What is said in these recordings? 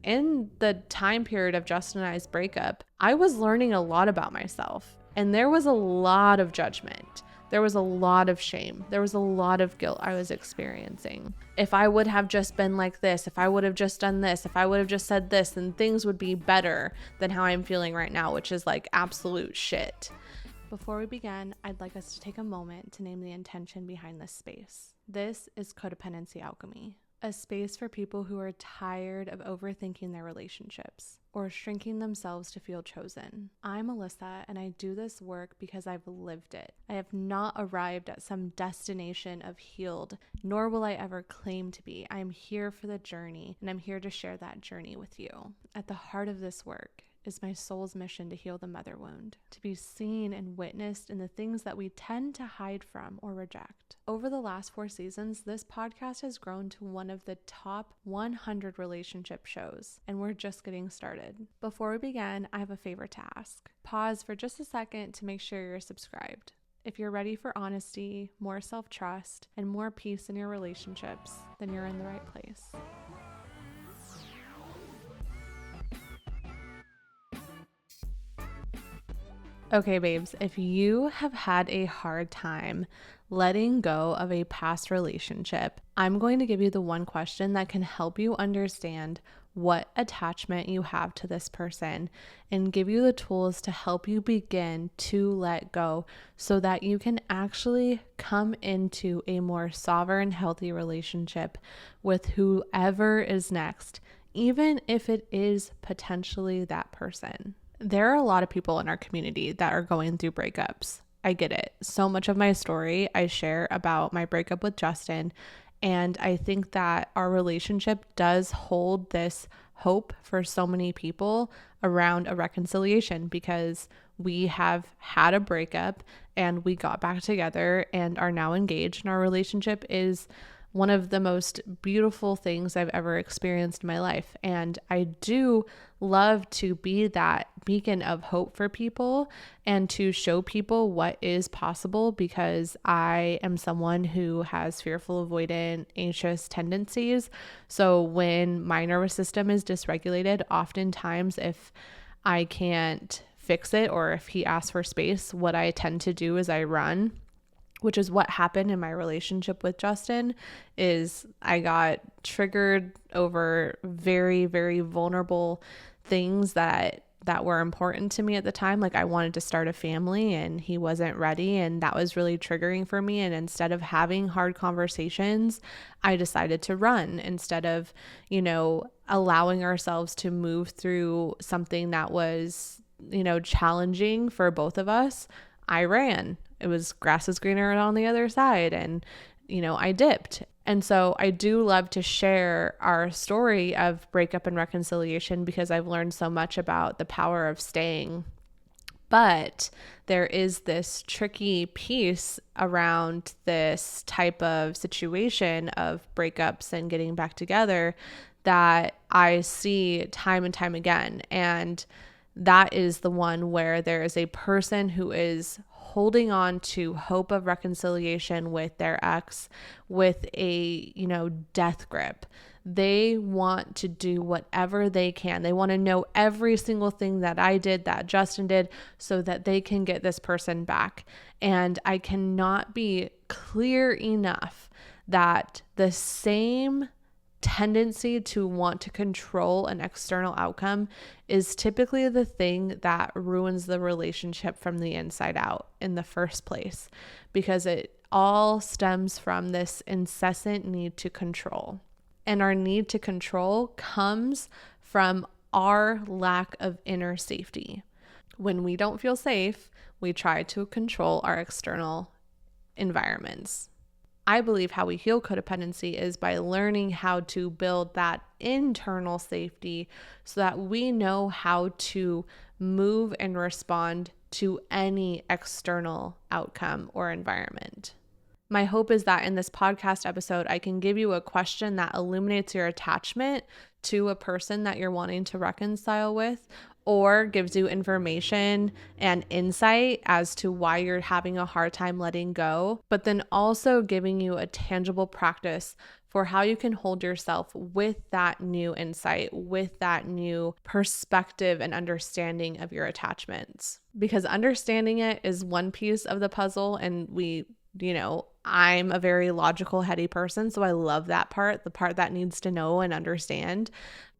In the time period of Justin and I's breakup, I was learning a lot about myself, and there was a lot of judgment. There was a lot of shame. There was a lot of guilt I was experiencing. If I would have just been like this, if I would have just done this, if I would have just said this, then things would be better than how I'm feeling right now, which is like absolute shit. Before we begin, I'd like us to take a moment to name the intention behind this space. This is Codependency Alchemy, a space for people who are tired of overthinking their relationships or shrinking themselves to feel chosen. I'm Alyssa, and I do this work because I've lived it. I have not arrived at some destination of healed, nor will I ever claim to be. I am here for the journey, and I'm here to share that journey with you. At the heart of this work is my soul's mission to heal the mother wound, to be seen and witnessed in the things that we tend to hide from or reject. Over the last 4 seasons, this podcast has grown to one of the top 100 relationship shows, and we're just getting started. Before we begin, I have a favor to ask. Pause for just a second to make sure you're subscribed. If you're ready for honesty, more self-trust, and more peace in your relationships, then you're in the right place. Okay, babes, if you have had a hard time letting go of a past relationship, I'm going to give you the one question that can help you understand what attachment you have to this person and give you the tools to help you begin to let go so that you can actually come into a more sovereign, healthy relationship with whoever is next, even if it is potentially that person. There are a lot of people in our community that are going through breakups. I get it. So much of my story I share about my breakup with Justin, and I think that our relationship does hold this hope for so many people around a reconciliation because we have had a breakup and we got back together and are now engaged, and our relationship is one of the most beautiful things I've ever experienced in my life. And I do love to be that beacon of hope for people and to show people what is possible, because I am someone who has fearful, avoidant, anxious tendencies. So when my nervous system is dysregulated, oftentimes if I can't fix it or if he asks for space, what I tend to do is I run, which is what happened in my relationship with Justin. Is I got triggered over very, very vulnerable things that were important to me at the time. Like I wanted to start a family and he wasn't ready, and that was really triggering for me. And instead of having hard conversations, I decided to run instead of, allowing ourselves to move through something that was, challenging for both of us. I ran. It was grass is greener on the other side, and I dipped. And so I do love to share our story of breakup and reconciliation because I've learned so much about the power of staying. But there is this tricky piece around this type of situation of breakups and getting back together that I see time and time again. And that is the one where there is a person who is holding on to hope of reconciliation with their ex with a, death grip. They want to do whatever they can. They want to know every single thing that I did, that Justin did, so that they can get this person back. And I cannot be clear enough that the same tendency to want to control an external outcome is typically the thing that ruins the relationship from the inside out in the first place, because it all stems from this incessant need to control. And our need to control comes from our lack of inner safety. When we don't feel safe, we try to control our external environments. I believe how we heal codependency is by learning how to build that internal safety so that we know how to move and respond to any external outcome or environment. My hope is that in this podcast episode, I can give you a question that illuminates your attachment to a person that you're wanting to reconcile with, or gives you information and insight as to why you're having a hard time letting go, but then also giving you a tangible practice for how you can hold yourself with that new insight, with that new perspective and understanding of your attachments. Because understanding it is one piece of the puzzle, and I'm a very logical, heady person, so I love that part, the part that needs to know and understand.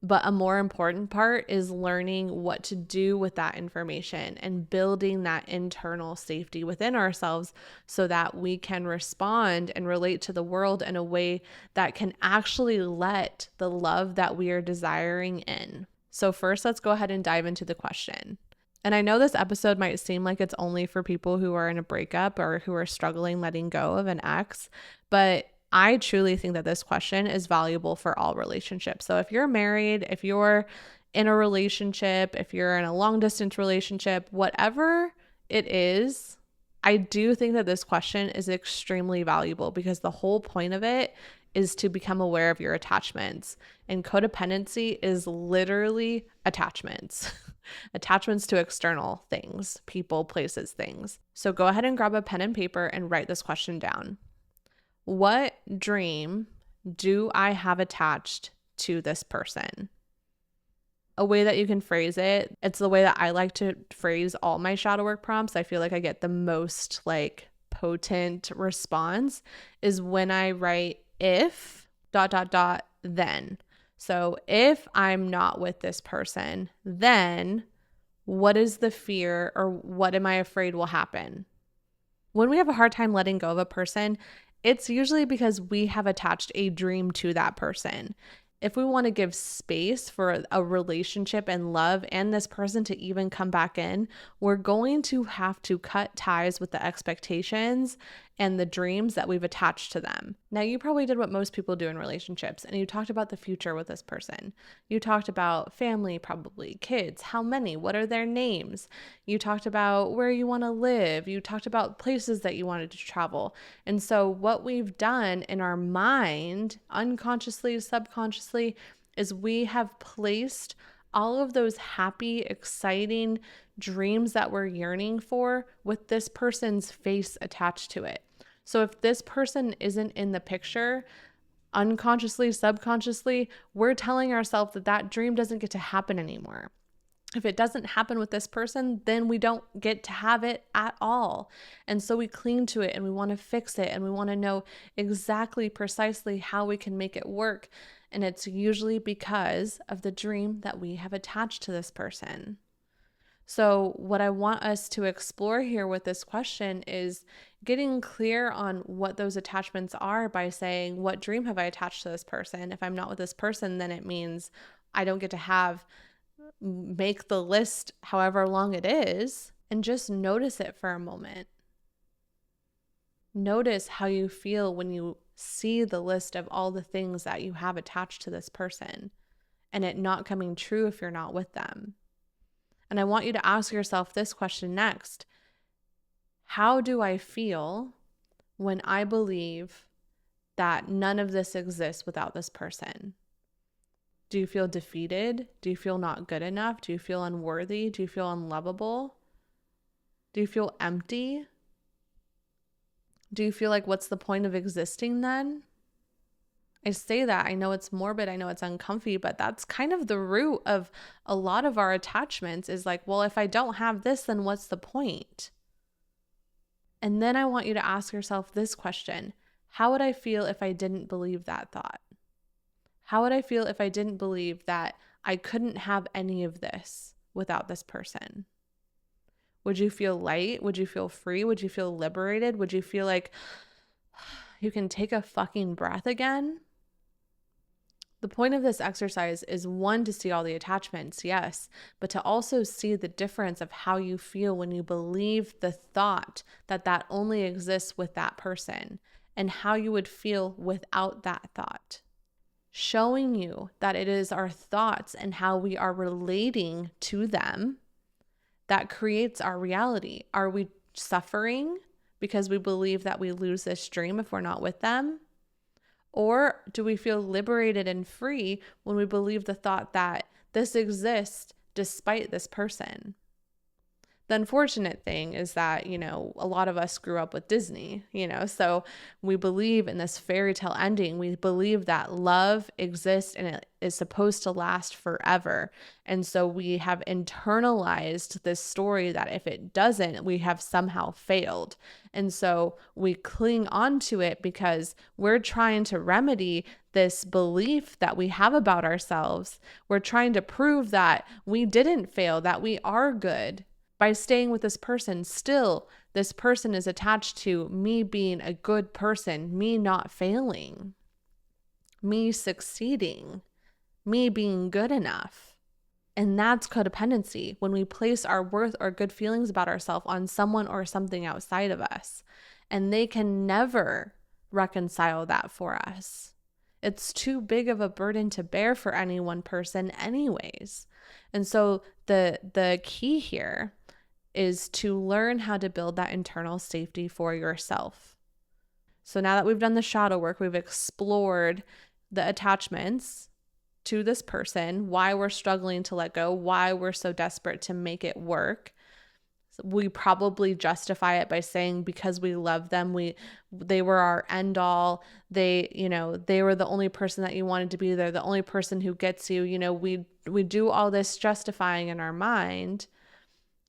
But a more important part is learning what to do with that information and building that internal safety within ourselves so that we can respond and relate to the world in a way that can actually let the love that we are desiring in. So first, let's go ahead and dive into the question. And I know this episode might seem like it's only for people who are in a breakup or who are struggling letting go of an ex, but I truly think that this question is valuable for all relationships. So if you're married, if you're in a relationship, if you're in a long distance relationship, whatever it is, I do think that this question is extremely valuable because the whole point of it is to become aware of your attachments. And codependency is literally attachments. Attachments to external things, people, places, things. So go ahead and grab a pen and paper and write this question down. What dream do I have attached to this person? A way that you can phrase it, it's the way that I like to phrase all my shadow work prompts. I feel like I get the most potent response is when I write if ... then. So if I'm not with this person, then what is the fear or what am I afraid will happen? When we have a hard time letting go of a person, it's usually because we have attached a dream to that person. If we want to give space for a relationship and love and this person to even come back in, we're going to have to cut ties with the expectations and the dreams that we've attached to them. Now, you probably did what most people do in relationships, and you talked about the future with this person. You talked about family, probably kids, how many, what are their names? You talked about where you want to live. You talked about places that you wanted to travel. And so what we've done in our mind, unconsciously, subconsciously, is we have placed all of those happy, exciting dreams that we're yearning for with this person's face attached to it. So if this person isn't in the picture, unconsciously, subconsciously, we're telling ourselves that that dream doesn't get to happen anymore. If it doesn't happen with this person, then we don't get to have it at all. And so we cling to it and we want to fix it and we want to know exactly, precisely how we can make it work. And it's usually because of the dream that we have attached to this person. So what I want us to explore here with this question is getting clear on what those attachments are by saying, what dream have I attached to this person? If I'm not with this person, then it means I don't get to make the list however long it is, and just notice it for a moment. Notice how you feel when you see the list of all the things that you have attached to this person and it not coming true if you're not with them. And I want you to ask yourself this question next. How do I feel when I believe that none of this exists without this person? Do you feel defeated? Do you feel not good enough? Do you feel unworthy? Do you feel unlovable? Do you feel empty? Do you feel like, what's the point of existing then? I say that, I know it's morbid, I know it's uncomfy, but that's kind of the root of a lot of our attachments is like, well, if I don't have this, then what's the point? And then I want you to ask yourself this question. How would I feel if I didn't believe that thought? How would I feel if I didn't believe that I couldn't have any of this without this person? Would you feel light? Would you feel free? Would you feel liberated? Would you feel like you can take a fucking breath again? The point of this exercise is, one, to see all the attachments, yes, but to also see the difference of how you feel when you believe the thought that that only exists with that person and how you would feel without that thought. Showing you that it is our thoughts and how we are relating to them that creates our reality. Are we suffering because we believe that we lose this dream if we're not with them? Or do we feel liberated and free when we believe the thought that this exists despite this person? The unfortunate thing is that, a lot of us grew up with Disney, so we believe in this fairy tale ending. We believe that love exists and it is supposed to last forever. And so we have internalized this story that if it doesn't, we have somehow failed. And so we cling on to it because we're trying to remedy this belief that we have about ourselves. We're trying to prove that we didn't fail, that we are good. By staying with this person, still, this person is attached to me being a good person, me not failing, me succeeding, me being good enough. And that's codependency, when we place our worth or good feelings about ourselves on someone or something outside of us. And they can never reconcile that for us. It's too big of a burden to bear for any one person anyways. And so the key here is to learn how to build that internal safety for yourself. So now that we've done the shadow work, we've explored the attachments to this person, why we're struggling to let go, why we're so desperate to make it work. We probably justify it by saying because we love them, they were our end all. They were the only person that you wanted to be there, the only person who gets you. We do all this justifying in our mind.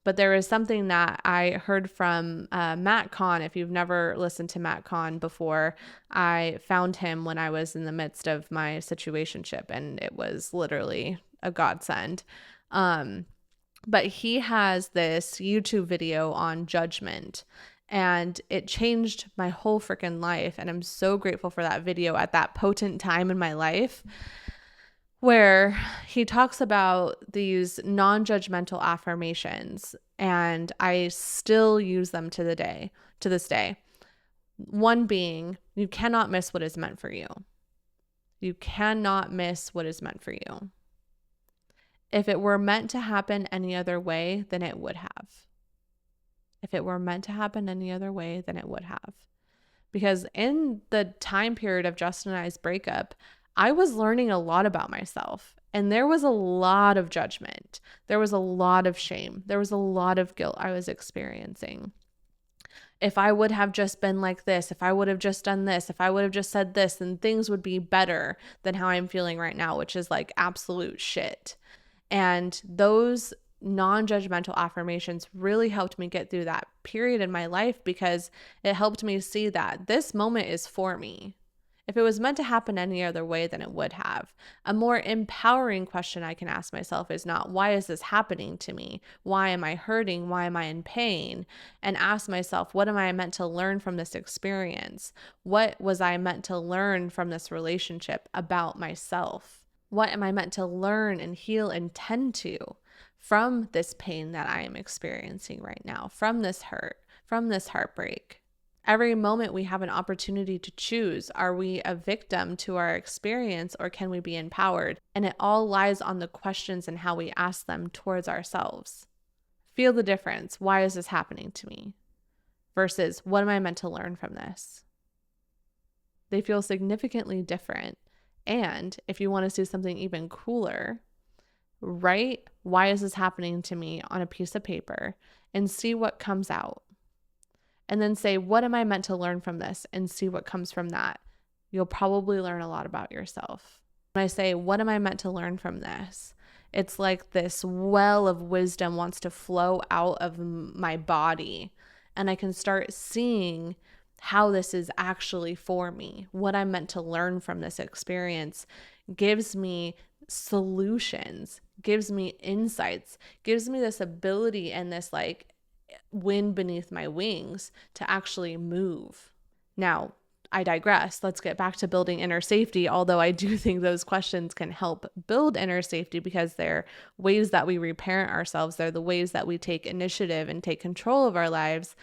But there is something that I heard from Matt Kahn. If you've never listened to Matt Kahn before, I found him when I was in the midst of my situationship, and it was literally a godsend. But he has this YouTube video on judgment, and it changed my whole freaking life. And I'm so grateful for that video at that potent time in my life, where he talks about these non-judgmental affirmations, and I still use them to this day. One being, you cannot miss what is meant for you. You cannot miss what is meant for you. If it were meant to happen any other way, then it would have. If it were meant to happen any other way, then it would have. Because in the time period of Justin and I's breakup, I was learning a lot about myself, and there was a lot of judgment. There was a lot of shame. There was a lot of guilt I was experiencing. If I would have just been like this, if I would have just done this, if I would have just said this, then things would be better than how I'm feeling right now, which is like absolute shit. And those non-judgmental affirmations really helped me get through that period in my life, because it helped me see that this moment is for me. If it was meant to happen any other way, then it would have. A more empowering question I can ask myself is not, why is this happening to me? Why am I hurting? Why am I in pain? And ask myself, what am I meant to learn from this experience? What was I meant to learn from this relationship about myself? What am I meant to learn and heal and tend to from this pain that I am experiencing right now, from this hurt, from this heartbreak? Every moment we have an opportunity to choose. Are we a victim to our experience, or can we be empowered? And it all lies on the questions and how we ask them towards ourselves. Feel the difference. Why is this happening to me? Versus, what am I meant to learn from this? They feel significantly different. And if you want to see something even cooler, write, why is this happening to me, on a piece of paper and see what comes out. And then say, what am I meant to learn from this, and see what comes from that. You'll probably learn a lot about yourself. When I say, what am I meant to learn from this? It's like this well of wisdom wants to flow out of my body, and I can start seeing how this is actually for me. What I'm meant to learn from this experience gives me solutions, gives me insights, gives me this ability and this like wind beneath my wings to actually move. Now, I digress. Let's get back to building inner safety, although I do think those questions can help build inner safety, because they're ways that we reparent ourselves. They're the ways that we take initiative and take control of our lives.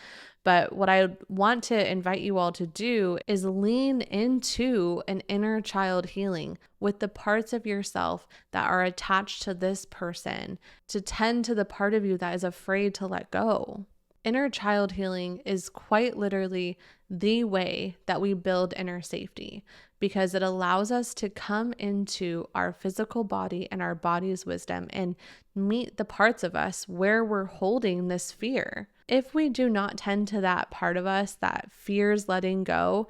But what I want to invite you all to do is lean into an inner child healing with the parts of yourself that are attached to this person, to tend to the part of you that is afraid to let go. Inner child healing is quite literally the way that we build inner safety, because it allows us to come into our physical body and our body's wisdom and meet the parts of us where we're holding this fear. If we do not tend to that part of us that fears letting go,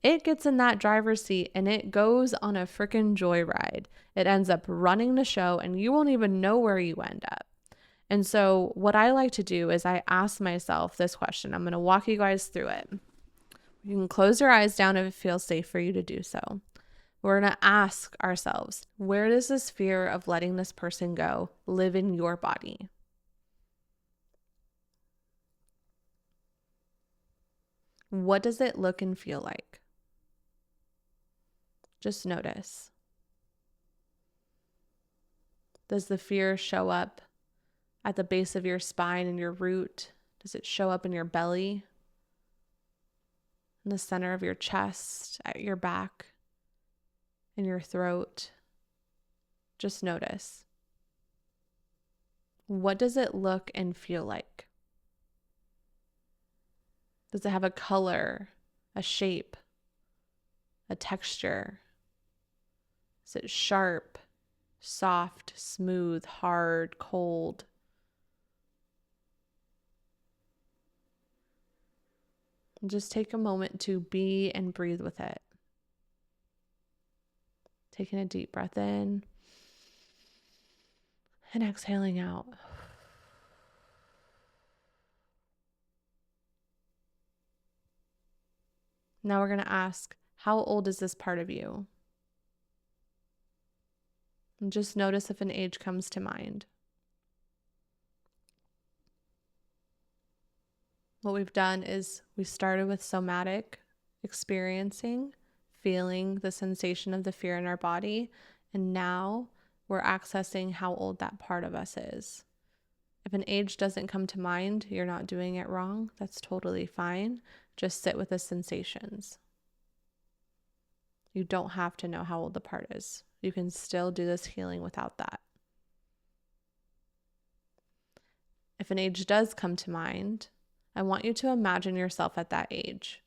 it gets in that driver's seat and it goes on a freaking joyride. It ends up running the show and you won't even know where you end up. And so what I like to do is I ask myself this question. I'm going to walk you guys through it. You can close your eyes down if it feels safe for you to do so. We're going to ask ourselves, where does this fear of letting this person go live in your body? What does it look and feel like? Just notice. Does the fear show up at the base of your spine and your root? Does it show up in your belly? In the center of your chest, at your back, in your throat? Just notice. What does it look and feel like? Does it have a color, a shape, a texture? Is it sharp, soft, smooth, hard, cold? And just take a moment to be and breathe with it. Taking a deep breath in and exhaling out. Now we're going to ask, how old is this part of you? And just notice if an age comes to mind. What we've done is we started with somatic, experiencing, feeling the sensation of the fear in our body, and now we're accessing how old that part of us is. If an age doesn't come to mind, you're not doing it wrong. That's totally fine. Just sit with the sensations. You don't have to know how old the part is. You can still do this healing without that. If an age does come to mind, I want you to imagine yourself at that age.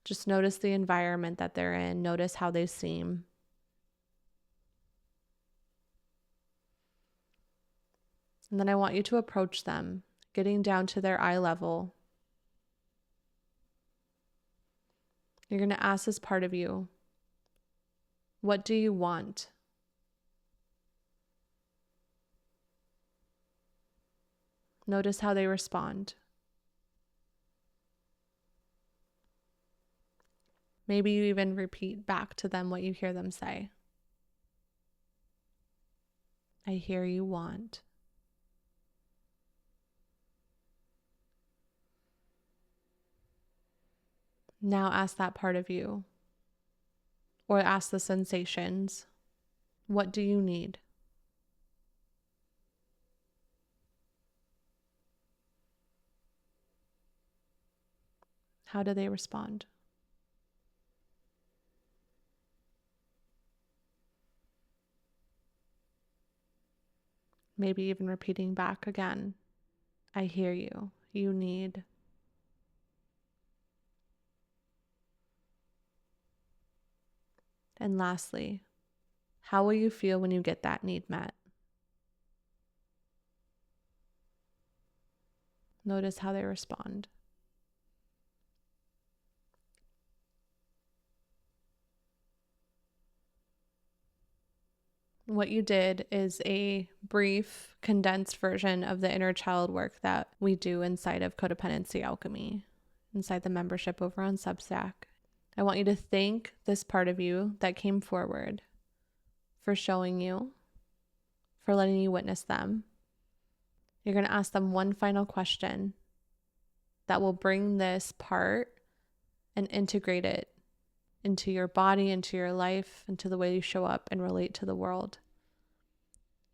Just notice the environment that they're in. Notice how they seem. And then I want you to approach them, getting down to their eye level. You're going to ask this part of you, what do you want? Notice how they respond. Maybe you even repeat back to them what you hear them say. I hear you want. Now ask that part of you, or ask the sensations, what do you need? How do they respond? Maybe even repeating back again, I hear you, you need. And lastly, how will you feel when you get that need met? Notice how they respond. What you did is a brief, condensed version of the inner child work that we do inside of Codependency Alchemy, inside the membership over on Substack. I want you to thank this part of you that came forward for showing you, for letting you witness them. You're going to ask them one final question that will bring this part and integrate it into your body, into your life, into the way you show up and relate to the world.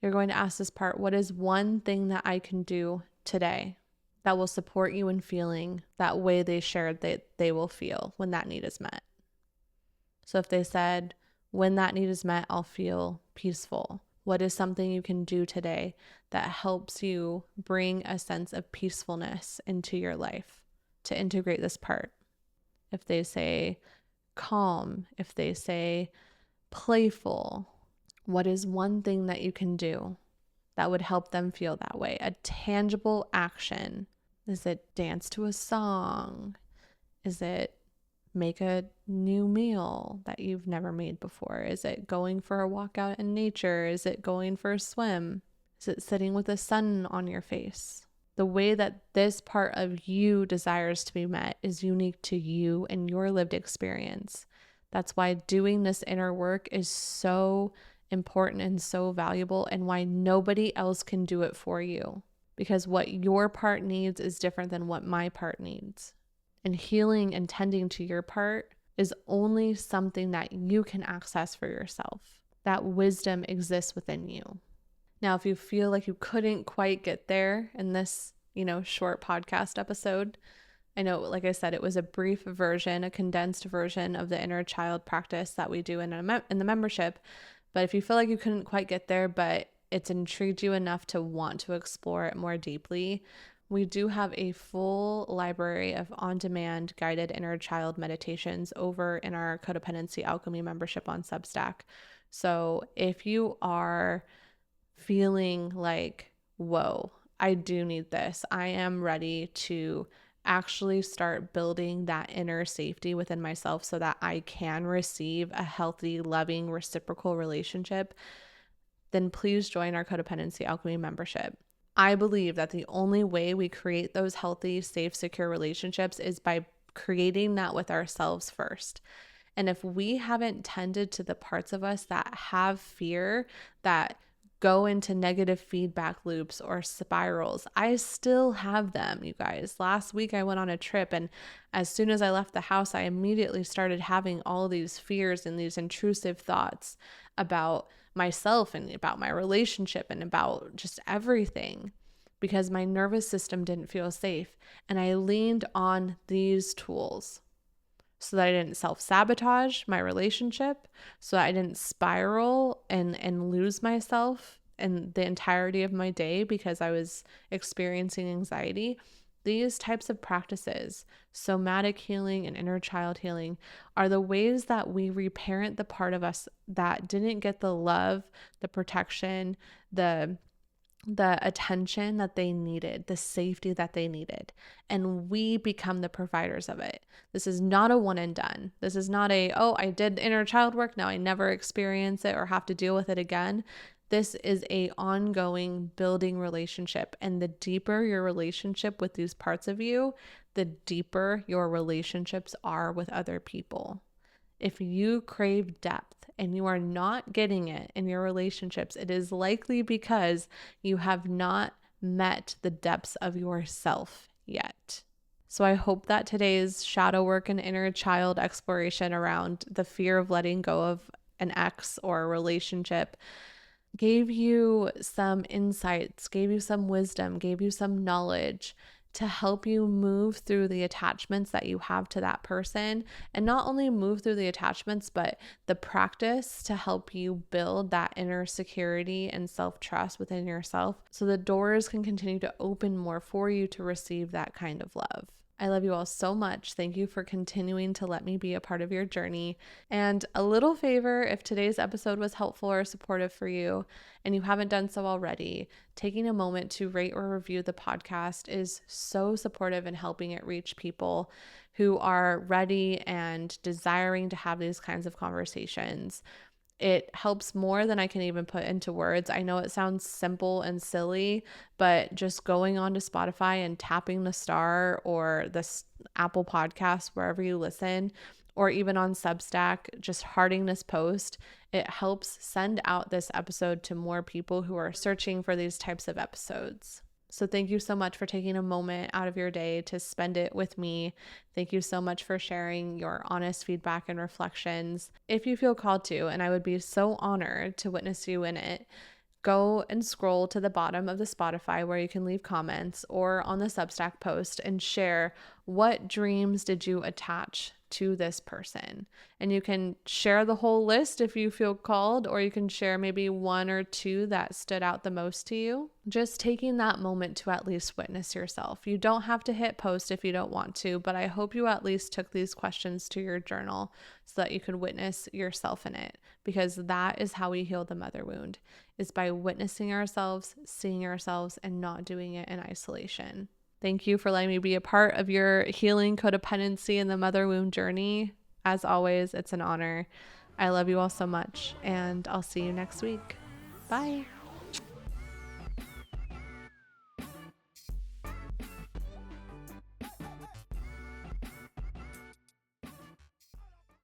You're going to ask this part, what is one thing that I can do today that will support you in feeling that way they shared that they will feel when that need is met? So if they said, when that need is met, I'll feel peaceful. What is something you can do today that helps you bring a sense of peacefulness into your life to integrate this part? if they say calm, if they say playful, what is one thing that you can do that would help them feel that way? A tangible action. Is it dance to a song? Is it make a new meal that you've never made before? Is it going for a walk out in nature? Is it going for a swim? Is it sitting with the sun on your face? The way that this part of you desires to be met is unique to you and your lived experience. That's why doing this inner work is so important and so valuable, and why nobody else can do it for you. Because what your part needs is different than what my part needs. And healing and tending to your part is only something that you can access for yourself. That wisdom exists within you. Now, if you feel like you couldn't quite get there in this, short podcast episode, I know, like I said, it was a brief version, a condensed version of the inner child practice that we do in the membership. But if you feel like you couldn't quite get there, but it's intrigued you enough to want to explore it more deeply, we do have a full library of on-demand guided inner child meditations over in our Codependency Alchemy membership on Substack. So if you are feeling like, whoa, I do need this, I am ready to actually start building that inner safety within myself so that I can receive a healthy, loving, reciprocal relationship, then please join our Codependency Alchemy membership. I believe that the only way we create those healthy, safe, secure relationships is by creating that with ourselves first. And if we haven't tended to the parts of us that have fear, that go into negative feedback loops or spirals, I still have them, you guys. Last week I went on a trip, and as soon as I left the house, I immediately started having all these fears and these intrusive thoughts about myself and about my relationship and about just everything, because my nervous system didn't feel safe. And I leaned on these tools so that I didn't self-sabotage my relationship, so that I didn't spiral and lose myself in the entirety of my day because I was experiencing anxiety. These types of practices, somatic healing and inner child healing, are the ways that we reparent the part of us that didn't get the love, the protection, the attention that they needed, the safety that they needed, and we become the providers of it. This is not a one and done. This is not I did inner child work, now I never experience it or have to deal with it again. This is a ongoing building relationship, and the deeper your relationship with these parts of you, the deeper your relationships are with other people. If you crave depth and you are not getting it in your relationships, it is likely because you have not met the depths of yourself yet. So I hope that today's shadow work and inner child exploration around the fear of letting go of an ex or a relationship gave you some insights, gave you some wisdom, gave you some knowledge to help you move through the attachments that you have to that person, and not only move through the attachments, but the practice to help you build that inner security and self-trust within yourself so the doors can continue to open more for you to receive that kind of love. I love you all so much. Thank you for continuing to let me be a part of your journey. And a little favor, if today's episode was helpful or supportive for you and you haven't done so already, taking a moment to rate or review the podcast is so supportive in helping it reach people who are ready and desiring to have these kinds of conversations. It helps more than I can even put into words. I know it sounds simple and silly, but just going on to Spotify and tapping the star or the Apple Podcast, wherever you listen, or even on Substack, just hearting this post, it helps send out this episode to more people who are searching for these types of episodes. So thank you so much for taking a moment out of your day to spend it with me. Thank you so much for sharing your honest feedback and reflections. If you feel called to, and I would be so honored to witness you in it, go and scroll to the bottom of the Spotify where you can leave comments, or on the Substack post and share what dreams did you attach to this person. And you can share the whole list if you feel called, or you can share maybe one or two that stood out the most to you. Just taking that moment to at least witness yourself. You don't have to hit post if you don't want to, but I hope you at least took these questions to your journal so that you could witness yourself in it, because that is how we heal the mother wound, is by witnessing ourselves, seeing ourselves, and not doing it in isolation. Thank you for letting me be a part of your healing codependency and the mother wound journey. As always, it's an honor. I love you all so much, and I'll see you next week. Bye.